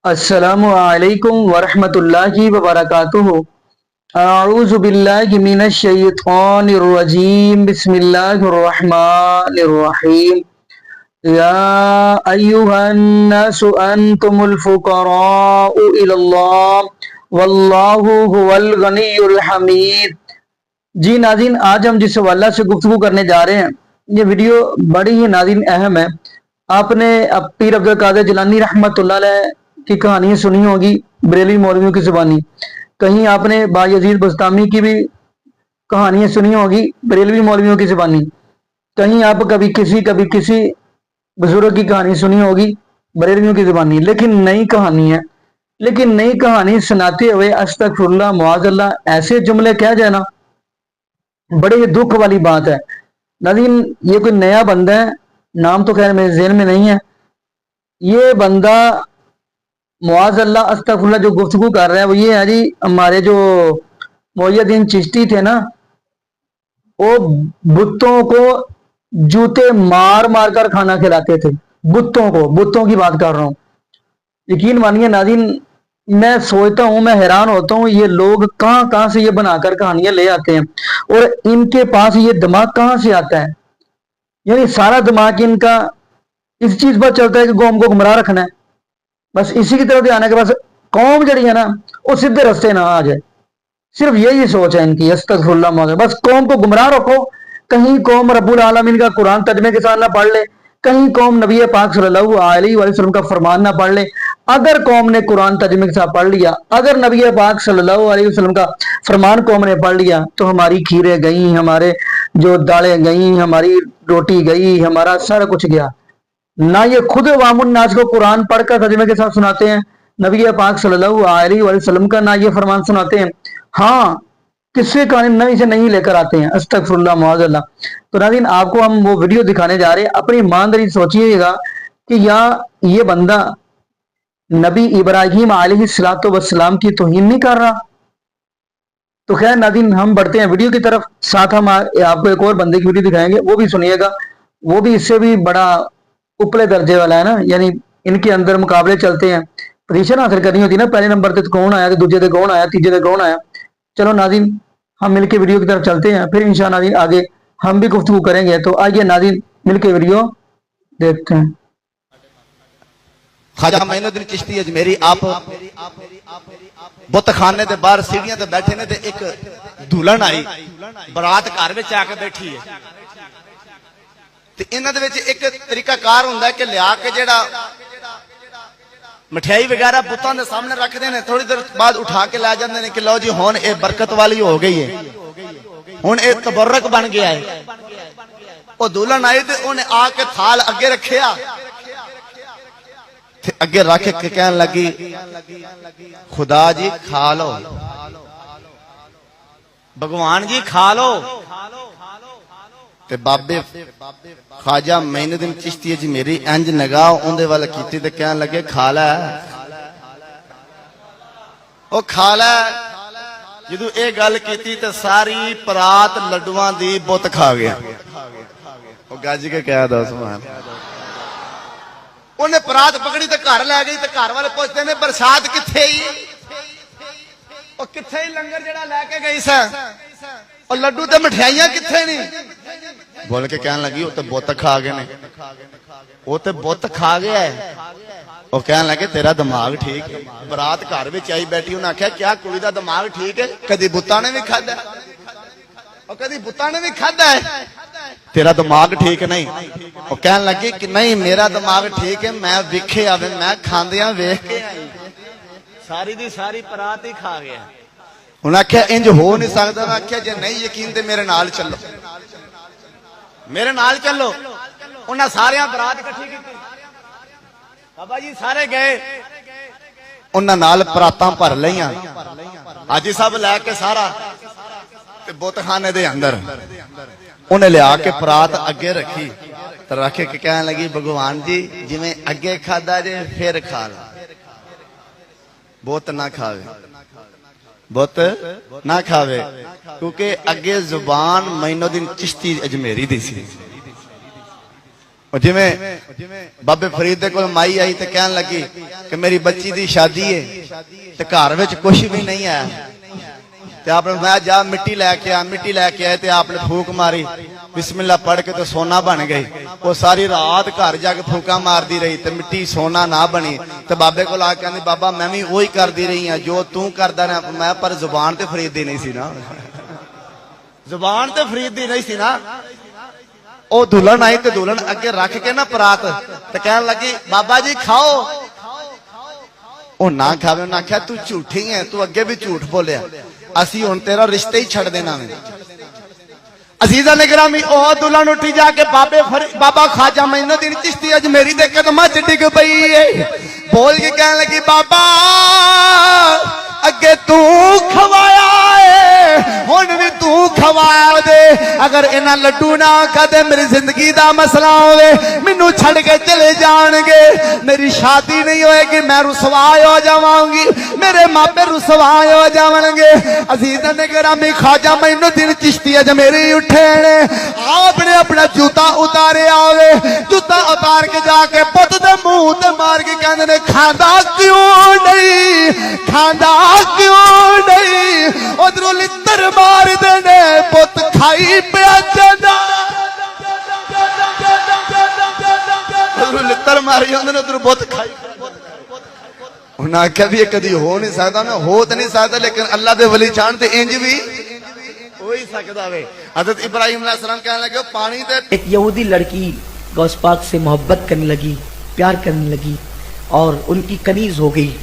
अस्सलामु अलैकुम वरहमतुल्लाहि वबरकातुहू। अऊज़ु बिल्लाहि मिनश शैतानिर रजीम। बिस्मिल्लाहिर रहमानिर रहीम। या अय्युहन नासु अंतुमुल फुक़राउ इलल्लाह वल्लाहु हुवल गनियुल हमीद। जी नाज़रीन, आज हम जिस हवाला से गुफ्तगू करने जा रहे हैं, ये वीडियो बड़ी ही नाज़रीन अहम है। आपने पीर अब्दुल कादिर जिलानी रहमतुल्लाह अलैह की कहानी सुनी होगी बरेलवी मौलवियों की जुबानी। कहीं आपने बायजीद बस्तामी की भी कहानियां सुनी होगी बरेलवी मौलवियों की जुबानी। कहीं आप कभी किसी बुजुर्ग की कहानी सुनी होगी बरेलवियों की जुबानी। लेकिन नई कहानी है, लेकिन नई कहानी सुनाते हुए अस्तगफुरुल्लाह मुआज़ल्लाह ऐसे जुमले कह जाना बड़े ही दुख वाली बात है। नाज़रीन, ये कोई नया बंदा है, नाम तो खैर मेरे ज़हन में नहीं है। ये बंदा मुआज़ल्लाह अस्तगफुरुल्लाह जो गुफ्तगू कर रहा है वो ये है जी, हमारे जो मोइनुद्दीन चिश्ती थे ना, वो बुतों को जूते मार मार कर खाना खिलाते थे। बुतों की बात कर रहा हूँ। यकीन मानिए नाज़रीन, मैं सोचता हूँ, मैं हैरान होता हूँ, ये लोग कहाँ कहाँ से ये बनाकर कहानियां ले आते हैं और इनके पास ये दिमाग कहाँ से आता है। यानी सारा दिमाग इनका इस चीज पर चलता है कि कौम को गुमराह रखना है। बस इसी की तरफ ध्यान है कि बस कौम जड़ी है ना वो सीधे रास्ते ना आ जाए। सिर्फ यही सोच है इनकी। अस्तगफुरुल्लाह मौला, बस कौम को गुमराह रखो। कहीं कौम रब्बुल आलमीन का कुरान तर्जमे के साथ ना पढ़ ले, कहीं कौम नबी पाक सल्लल्लाहु अलैहि वसल्लम का फरमान ना पढ़ ले। अगर कौम ने कुरान तर्जमे के साथ पढ़ लिया, अगर नबी पाक सल्लल्लाहु अलैहि वसल्लम का फरमान कौम ने पढ़ लिया, तो हमारी खीरें गई, हमारे जो दालें गई, हमारी रोटी गई, हमारा सारा कुछ गया। ना ये खुद अवामुन नास को कुरान पढ़कर तर्जमे के साथ सुनाते हैं नबी पाक सल्लल्लाहु अलैहि वसल्लम का, ना ये फरमान सुनाते हैं। हाँ, किससे कहानी नई से नहीं लेकर आते हैं। अस्तगफुरुल्लाह मुआज़ल्लाह। तो नाज़रीन, आपको हम वो वीडियो दिखाने जा रहे हैं। अपनी ईमानदारी सोचिएगा कि ये बंदा नबी इब्राहीम अलैहिस्सलातु वस्सलाम की तौहीन नहीं कर रहा। तो खैर नाज़रीन, हम बढ़ते हैं वीडियो की तरफ। साथ हम आपको एक और बंदे की वीडियो दिखाएंगे, वो भी सुनिएगा। वो भी इससे भी बड़ा उपले दर्जे वाला है ना, यानी इनके अंदर मुकाबले चलते हैं। पोजीशन हासिल करनी होती है ना, पहले नंबर पे तो कौन आया, तो दूसरे पे कौन आया, तीसरे पे कौन आया। चलो नाज़रीन, हम मिलके वीडियो की तरफ चलते हैं, फिर इंशाअल्लाह नाज़रीन आगे हम भी गुफ्तगू करेंगे। तो आइए नाज़रीन मिलके वीडियो देखते हैं। ख्वाजा मोइनुद्दीन चिश्ती अजमेरी आप बुतखाने के बाहर सीढ़ियां ते बैठे ने, ते एक दुल्हन आई, बरात घर में आके बैठी है। ते इन्हां दे विच एक तरीकाकार हुंदा है कि लिया के जेड़ा मिठाई वगैरह बुतां दे सामने रखते हैं, थोड़ी देर बाद उठा के ला जाते हैं कि लो जी हुण ये बरकत वाली हो गई है, हुण ये तबर्रक बन गया है। वो दुल्हन आई ते उन्हें आके थाल अगे रखिया, अगे रख के कहन लगी, खुदा जी खा लो, भगवान जी खा लो। ते बाबे ख्वाजा मोइनुद्दीन चिश्ती अजमेरी इंज निगाह उहदे वाल कीती ते कहन लगे, खा लै, ओ खा लै। जदों ये गल कीती ते सारी परात लड्डुआं दी बुत खा गया। ओ गज के कह दो सुभान। उन्हें परात पकड़ी ते घर लै गई, ते घर वाले पुछदे ने बरसात किथे ही, ओ किथे ही लंगर जेड़ा लैके गई सा, और लड्डू ते मिठाइयां किथे नहीं। बोल के कहन लगी, वो तो बुत खा गए ने, वो तो बुत खा गया है। वो कहन लगे, तेरा दिमाग ठीक है। बरात घर में आई बैठी, उन्हें आख्या क्या कुड़ी दा दिमाग ठीक है, कदी बुत्ता ने भी खादा और कदी बुत्ता ने भी खादा है, तेरा दिमाग ठीक नहीं। वो कहन लगी कि नहीं, मेरा दिमाग ठीक है, मैं वेखे आवे, मैं खांदिया वेख के आई, सारी दी सारी परात ही खा गया। उन्हें आख्या इंज हो नहीं सकता। मैं आख्या जे नहीं यकीन ते मेरे नाल चलो, मेरे नाल चलो। उन्हें सारे बरात इकट्ठी की, बाबा जी सारे गए, उन्हें नाल परातां भर लिया, हाजी साहब लैके सारा ते बुतखाने दे अंदर उन्हें लिया के परात अगे रखी, तो रख के कहन लगी, भगवान जी जिवें अगे खादा जे फिर खा लो, बुत ना खावे, बुत ना खावे, क्योंकि अगे जुबान मोइनुद्दीन चिश्ती अजमेरी दी सी। ਜਿਵੇਂ ਬਾਬੇ ਫਰੀਦ ਦੇ ਕੋਲ ਮਾਈ ਆਈ ਤੇ ਕਹਿਣ ਲੱਗੀ ਕਿ ਮੇਰੀ ਬੱਚੀ ਦੀ ਸ਼ਾਦੀ ਹੈ ਤੇ ਘਰ ਵਿੱਚ ਕੁਝ ਵੀ ਨਹੀਂ ਹੈ ਤੇ ਆਪਨੇ ਮੈਂ ਜਾ ਮਿੱਟੀ ਲੈ ਕੇ ਆ, ਮਿੱਟੀ ਲੈ ਕੇ ਆਏ ਤੇ ਆਪਨੇ ਫੂਕ ਮਾਰੀ, ਬਿਸਮਿल्लाह पढ़ के तो सोना बन गई। वो सारी रात घर जाके फूका मारती रही तो मिट्टी सोना ना बनी। तो बाबे को आके कहती बाबा मैं भी वही करती रही हाँ जो तू करता रहा, मैं पर जुबान तो फरीदी नहीं सी ना, जुबान तो फरीदी नहीं सी ना। ओ दुल्हन आई तो दुल्हन अगे रख के ना परात तो कह लगी बाबा जी खाओ, ओ ना खावे, ना आख्या तू झूठी है, तू अगे भी झूठ बोलिया, असी हुण तेरा रिश्ते ही छड़ देना वे। अजीजा ने गिरामी ओ दुल्हन उठी जाके बाबा ख्वाजा मोइनुद्दीन चिश्ती अजमेरी दे कदमां च डिग पई है, बोल के कहने लगी बाबा अगे तू खवाया है हुण भी तू खवाया दे, अगर इन्हां लड्डू ना खादे मेरी जिंदगी दा मसला होवे, मैनू छड़ के चले जाणगे, मेरी शादी नहीं होएगी, मैं रुसवाए हो जावांगी, मेरे मापे रुसवाए हो जावणगे। अजीज़ां ने गिरामी ख्वाजा मोइनुद्दीन चिश्ती अजमेरी उठे ने, आपने अपना जूता उतारे आवे, जूता उतार के जाके पुत दे मुंह ते मार के कहंदे ने खांदा क्यों नहीं, खांदा क्यों नहीं, उधरों लित्तर मार देने पुत खाई पिया जाना, उधरों लित्तर मारी उन्होंने उधरों पुत खाई। उन्हें आख्या भी कदी हो नहीं सकता ना, हो तो नहीं सकता, लेकिन अल्लाह दे वली जानते इंज भी हो ही सकता वे। हज़रत इब्राहिम अलैहिस्सलाम कहने लगे पानी दे। एक यहूदी लड़की गौस पाक से मोहब्बत करने लगी, प्यार करने लगी और उनकी कनीज हो गई।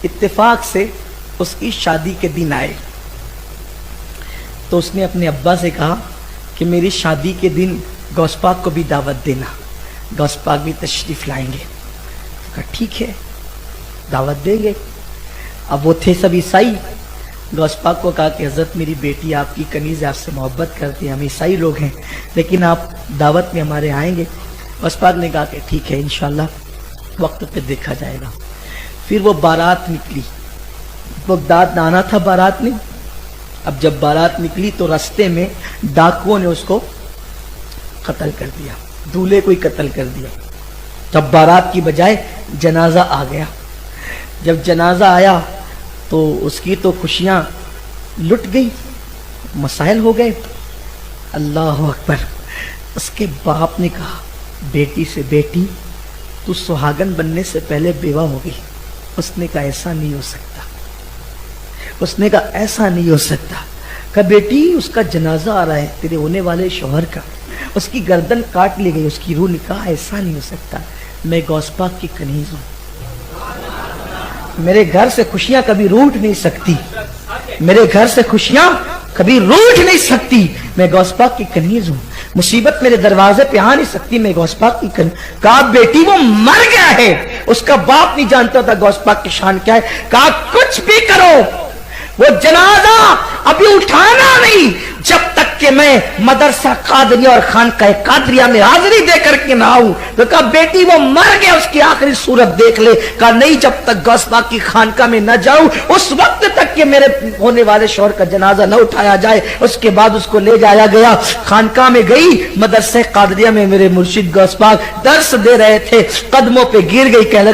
इत्तेफाक से उसकी शादी के दिन आए तो उसने अपने अब्बा से कहा कि मेरी शादी के दिन गौस पाक को भी दावत देना, गौस पाक भी तशरीफ लाएंगे। कहा ठीक है दावत देंगे। अब वो थे सब ईसाई, गौस पाक को कहा कि हजरत मेरी बेटी आपकी कनीज आपसे मोहब्बत करती है, हम ईसाई लोग हैं, लेकिन आप दावत में हमारे आएंगे। गौस पाक ने कहा कि ठीक है इंशाल्लाह वक्त पे देखा जाएगा। फिर वो बारात निकली, बगदाद आना था बारात ने। अब जब बारात निकली तो रास्ते में डाकुओं ने उसको कत्ल कर दिया, दूल्हे को ही कत्ल कर दिया। जब बारात की बजाय जनाजा आ गया, जब जनाजा आया तो उसकी तो खुशियां लुट गई, मसाइल हो गए। अल्लाह अकबर। उसके बाप ने कहा बेटी से बेटी तू सुहागन बनने से पहले बेवा हो गई। उसने कहा ऐसा नहीं हो सकता, उसने कहा ऐसा नहीं हो सकता। कहा बेटी उसका जनाजा आ रहा है तेरे होने वाले शौहर का, उसकी गर्दन काट ली गई, उसकी रूह। ने कहा ऐसा नहीं हो सकता, मैं गौस पाक की कनीज हूं, मेरे घर से खुशियां कभी रूठ नहीं सकती, मेरे घर से खुशियां कभी रूठ नहीं सकती, मैं गौस पाक की कनीज हूं, मुसीबत मेरे दरवाजे पे आ नहीं सकती, मैं गौस पाक की कनीज। कहा बेटी वो मर गया है, उसका बाप नहीं जानता था गौस पाक की शान क्या है। कहा कुछ भी करो वो जनाजा अभी उठाना नहीं जब तक कि मैं मदरसा कादरिया और खानकाह कादरिया में हाजिरी दे करके ना आऊं। तो कहा बेटी वो मर गया, उसकी आखिरी सूरत देख ले। कहा नहीं जब तक गौस पाक की खानकाह में न जाऊं उस वक्त तक कि मेरे होने वाले शौहर का जनाजा न उठाया जाए। उसके बाद उसको ले जाया गया, खानकाह में गई, मदरसा कादरिया में मेरे मुर्शिद गौस पाक दर्स दे रहे थे, कदमों पे गिर गई, कहने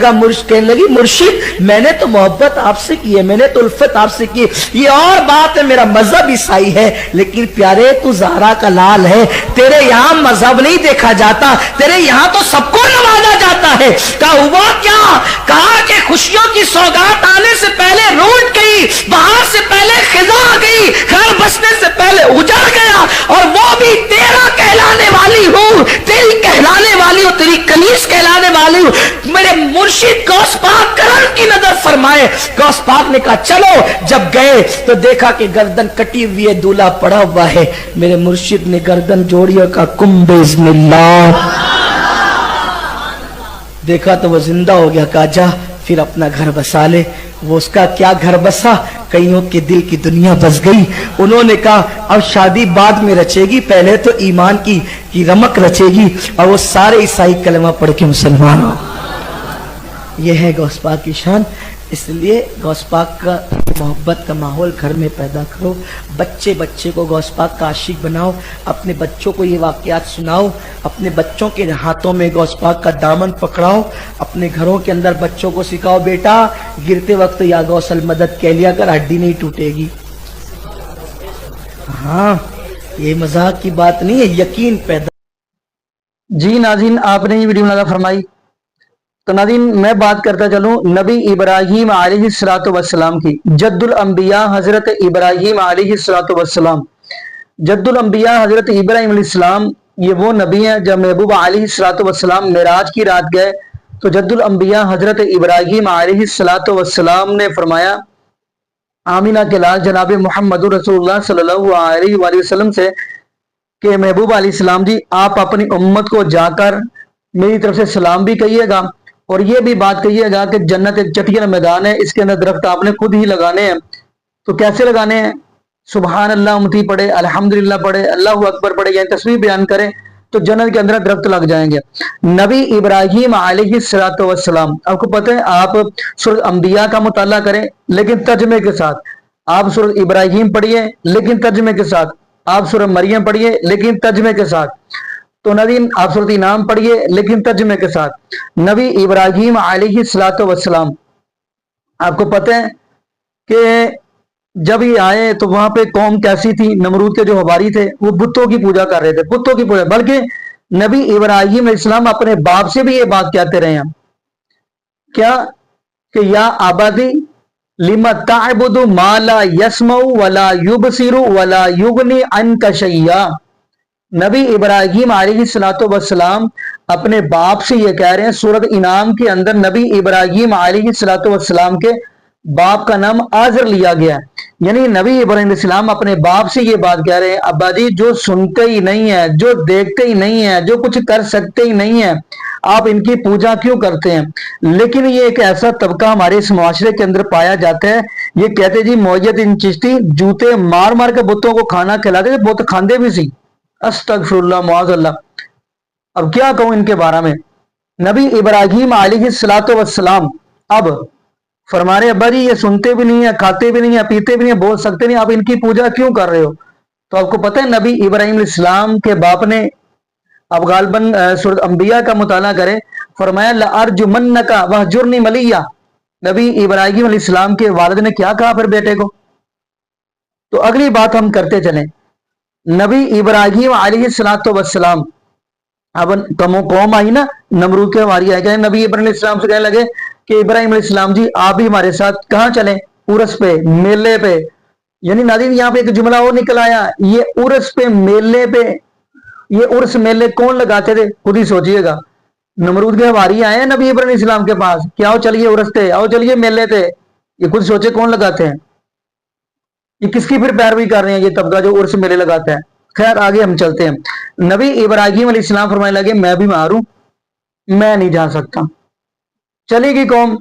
लगी मुर्शिद मैंने तो मोहब्बत आपसे की है, मैंने तो उल्फत आपसे की। ये और बात है मेरा मजहब ईसाई है, लेकिन प्यारे तू ज़हरा का लाल है, तेरे यहाँ मजहब नहीं देखा जाता, तेरे यहाँ तो सबको नवाजा जाता है। कहा हुआ क्या? कहा कि खुशियों की सौगात आने से पहले रूठ गई, बाहर से पहले खिजा आ गई, घर बसने से पहले उजड़ गया, और वो भी तेरा कहलाने वाली हूँ, तेरी कहलाने वाली हूँ, तेरी कनीज कहलाने वाली हूँ। मेरे मुर्शिद गौस पाक करम की नजर फरमाए। गौस पाक ने कहा चलो। जब गए तो देखा कि गर्दन कटी हुई है, दूल्हा पड़ा हुआ है। मेरे मुर्शिद ने गर्दन जोड़ी और कहा कुम बिस्मिल्लाह। देखा तो वो जिंदा हो गया। कहा जा फिर अपना घर बसा ले। वो उसका क्या घर बसा, कईयों के दिल की दुनिया बस गई। उन्होंने कहा अब शादी बाद में रचेगी, पहले तो ईमान की रमक रचेगी। और वो सारे ईसाई कलमा पढ़ के मुसलमान हो। यह है गौस पाक की शान। اس لیے غوث پاک کا محبت کا ماحول گھر میں پیدا کرو، بچے کو غوث پاک کا عاشق بناؤ، اپنے بچوں کو یہ واقعات سناؤ، اپنے بچوں کے ہاتھوں میں غوث پاک کا دامن پکڑاؤ، اپنے گھروں کے اندر بچوں کو سکھاؤ، بیٹا گرتے وقت یا غوث المدد کہہ لیا کر، ہڈی نہیں ٹوٹے گی۔ ہاں یہ مذاق کی بات نہیں ہے، یقین پیدا۔ جی ناظرین، آپ نے یہ ویڈیو نظر فرمائی، تو ناظرین میں بات کرتا چلوں نبی ابراہیم علیہ السلام کی، جد الانبیاء حضرت ابراہیم علیہ السلام۔ جد الانبیاء حضرت ابراہیم علیہ السلام یہ وہ نبی ہیں جب محبوب علیہ السلام معراج کی رات گئے تو جد الانبیاء حضرت ابراہیم علیہ السلام نے فرمایا آمینہ کے لال جناب محمد رسول اللہ صلی اللہ علیہ وآلہ وسلم سے کہ محبوب علیہ السلام جی آپ اپنی امت کو جا کر میری طرف سے سلام بھی کہیے گا، اور یہ بھی بات کہیے گا کہ جنت ایک چٹیا میدان ہے، اس کے اندر درخت آپ نے خود ہی لگانے ہیں۔ تو کیسے لگانے ہیں؟ سبحان اللہ امتی پڑھے، الحمدللہ پڑھے، اللہ اکبر پڑھے، یعنی تسبیح بیان کرے تو جنت کے اندر درخت لگ جائیں گے۔ نبی ابراہیم علیہ السلام، آپ کو پتہ ہے آپ سورۃ انبیاء کا مطالعہ کریں لیکن ترجمے کے ساتھ، آپ سورۃ ابراہیم پڑھیے لیکن ترجمے کے ساتھ، آپ سورۃ مریم پڑھیے لیکن ترجمے کے ساتھ، تو ناظرین آپ سورۃ انعام پڑھیے لیکن ترجمے کے ساتھ۔ نبی ابراہیم علیہ السلام آپ کو پتہ ہے کہ جب یہ آئے تو وہاں پہ قوم کیسی تھی؟ نمرود کے جو حواری تھے وہ بتوں کی پوجا کر رہے تھے، بتوں کی پوجا، بلکہ نبی ابراہیم علیہ السلام اپنے باپ سے بھی یہ بات کہتے رہے ہیں کیا کہ یا آبادی لما تعبد ما لا يسمع ولا يبصر ولا يغني عنك شيئا۔ نبی ابراہیم علیہ السلام اپنے باپ سے یہ کہہ رہے ہیں، سورۃ انعام کے اندر نبی ابراہیم علیہ السلام کے باپ کا نام آزر لیا گیا ہے، یعنی نبی ابراہیم علیہ السلام اپنے باپ سے یہ بات کہہ رہے ہیں ابا جی جو سنتے ہی نہیں ہے، جو دیکھتے ہی نہیں ہے، جو کچھ کر سکتے ہی نہیں ہے، آپ ان کی پوجا کیوں کرتے ہیں؟ لیکن یہ ایک ایسا طبقہ ہمارے اس معاشرے کے اندر پایا جاتا ہے، یہ کہتے جی محی الدین چشتی جوتے مار مار کے بتوں کو کھانا کھلاتے تھے، بت کھاندے بھی سی، استغفر اللہ معاذ اللہ۔ اب کیا کہوں ان کے بارے میں؟ نبی ابراہیم علیہ السلام اب فرما رہے ابا جی یہ سنتے بھی نہیں ہیں، کھاتے بھی نہیں ہیں، پیتے بھی نہیں ہیں، بول سکتے نہیں، آپ ان کی پوجا کیوں کر رہے ہو؟ تو آپ کو پتہ ہے نبی ابراہیم علیہ السلام کے باپ نے، اب غالباً سورۃ انبیاء کا مطالعہ کریں، فرمایا لَأَرْجُمَنَّكَ وَاهْجُرْنِي مَلِيًّا۔ نبی ابراہیم علیہ السلام کے والد نے کیا کہا پھر بیٹے کو؟ تو اگلی بات ہم کرتے چلیں، نبی ابراہیم علیہ السلام اب قوم آئی نا، نمرود کے ہماری آئے گئے، نبی ابراہیم علیہ السلام سے کہنے لگے کہ ابراہیم علیہ السلام جی آپ بھی ہمارے ساتھ کہاں چلیں؟ عرس پہ، میلے پہ۔ یعنی ناظرین یہاں پہ ایک جملہ اور نکل آیا، یہ عرس پہ، میلے پہ، یہ عرس میلے کون لگاتے تھے؟ خود ہی سوچئے گا۔ نمرود کے حواری آئے ہیں نبی ابراہیم علیہ السلام کے پاس کہ آؤ چلیے عرس پہ، آؤ چلیے میلے پہ، یہ خود سوچے کون لگاتے ہیں؟ یہ کس کی پھر پیروی کر رہے ہیں یہ طبقہ جو عرس میلے لگاتا ہے؟ خیر آگے ہم چلتے ہیں۔ نبی ابراہیم علیہ السلام فرمانے لگے میں بھی ماروں، میں نہیں جا سکتا۔ چلے گی قوم،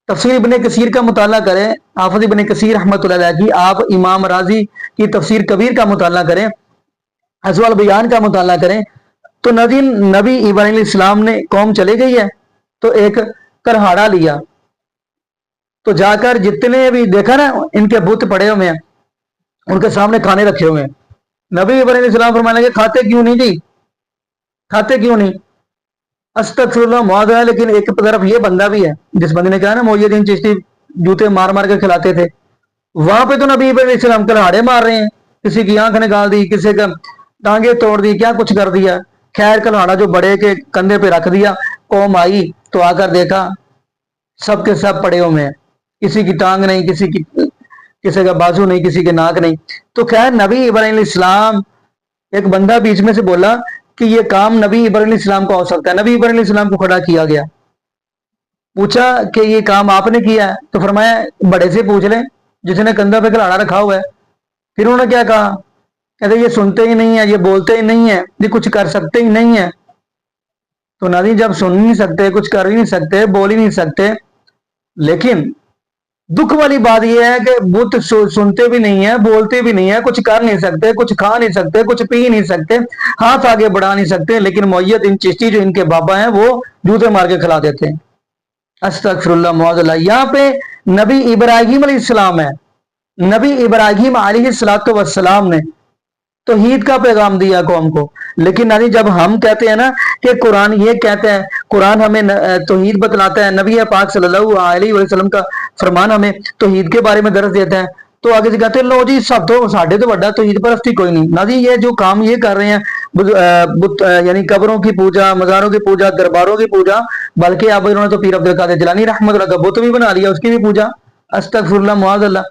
تفسیر ابن کثیر کا مطالعہ کریں، حافظ ابن کثیر رحمۃ اللہ علیہ کی، آپ امام رازی کی تفسیر کبیر کا مطالعہ کریں، ازوال بیان کا مطالعہ کریں، تو نبی ابراہیم علیہ السلام نے قوم چلے گئی ہے تو ایک کرہاڑا لیا، تو جا کر جتنے بھی دیکھا نا ان کے بت پڑے ہوئے ہیں، ان کے سامنے کھانے رکھے ہوئے ہیں، نبی ابراہیم علیہ السلام فرمانے لگے کھاتے کیوں نہیں جی، کھاتے کیوں نہیں؟ استغفر اللہ معاذ اللہ۔ لیکن ایک طرف یہ بندہ بھی ہے جس بندے نے کہا نا محی الدین چشتی جوتے مار مار کے کھلاتے تھے، وہاں پہ تو نبی ابراہیم علیہ السلام کلہاڑے مار رہے ہیں، کسی کی آنکھ نکال دی، کسی کا ٹانگیں توڑ دی، کیا کچھ کر دیا۔ خیر کلہاڑا جو بڑے کے کندھے پہ رکھ دیا، قوم آئی تو آ کر دیکھا سب کے سب پڑے ہوئے ہیں، کسی کی ٹانگ نہیں، کسی کا بازو نہیں، کسی کے ناک نہیں۔ تو خیر نبی ابراہیم علیہ السلام، ایک بندہ بیچ میں سے بولا کہ یہ کام نبی ابراہیم علیہ السلام کا ہو سکتا ہے۔ نبی ابراہیم علیہ السلام کو کھڑا کیا گیا، پوچھا کہ یہ کام آپ نے کیا ہے؟ تو فرمایا بڑے سے پوچھ لیں جس نے کندھا پہ کلاڑا رکھا ہوا ہے۔ پھر انہوں نے کیا کہا؟ کہتے یہ سنتے ہی نہیں ہے، یہ بولتے ہی نہیں ہے، یہ کچھ کر سکتے ہی نہیں ہے۔ تو نبی جب سن نہیں سکتے، کچھ کر ہی نہیں سکتے، بول ہی نہیں سکتے، لیکن دکھ والی بات یہ ہے کہ بت سنتے بھی نہیں ہیں، بولتے بھی نہیں ہیں، کچھ کر نہیں سکتے، کچھ کھا نہیں سکتے، کچھ پی نہیں سکتے، ہاتھ آگے بڑھا نہیں سکتے، لیکن محی الدین چشتی جو ان کے بابا ہیں وہ جوتے مار کے کھلا دیتے ہیں۔ अस्तगफिरुल्लाह मुआज़ल्लाह। यहाँ पे नबी इब्राहीम अलैहिस्सलाम है। नबी इब्राहीम अलैहिस्सलातु वस्सलाम ने तौहीद का पैगाम दिया कौम को। लेकिन नानी जब हम कहते हैं ना कि कुरान ये कहता है, कुरान हमें तौहीद बतलाता है, नबी पाक सल्लल्लाहु अलैहि वसल्लम का फरमान हमें तौहीद के बारे में दर्ज देता है, तो आगे से कहते हैं लो जी सब तो साढ़े तो बड़ा तौहीद परस्ती कोई नहीं। ना जी ये जो काम ये कर रहे हैं यानी कब्रों की पूजा, मज़ारों की पूजा, दरबारों की पूजा, बल्कि अब इन्होंने तो पीर अब्दुल कादिर जिलानी रहमतुल्लाह का बुत भी बना लिया, उसकी भी पूजा। अस्तगफिरुल्लाह मुआज़ल्लाह।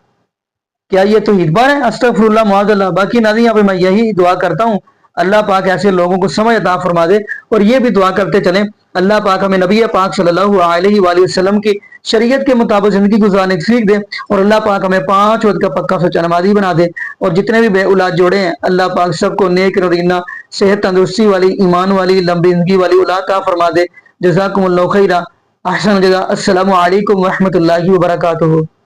क्या ये तौहीद पर है? अस्तगफिरुल्लाह मुआज़ल्लाह। बाकी नाज़रीन यहाँ पे मैं यही दुआ करता हूँ अल्लाह पाक ऐसे लोगों को समझ अता फरमा दे, और ये भी दुआ करते चलें अल्लाह पाक हमें नबी पाक सल्लल्लाहु अलैहि वसल्लम की शरीयत के मुताबिक जिंदगी गुजारने की सीख दे, और अल्लाह पाक हमें 5 वक्त का पक्का सच्चा नमाज़ी बना दे, और जितने भी बे औलाद जोड़े हैं अल्लाह पाक सबको नेक नरीना सेहत तंदुरुस्ती वाली, ईमान वाली, लंबी जिंदगी वाली औलाद अता फरमा दे। जज़ाकुमुल्लाहु खैरा। अहसन जज़ा। अस्सलामु अलैकुम व रहमतुल्लाहि व बरकातुहू।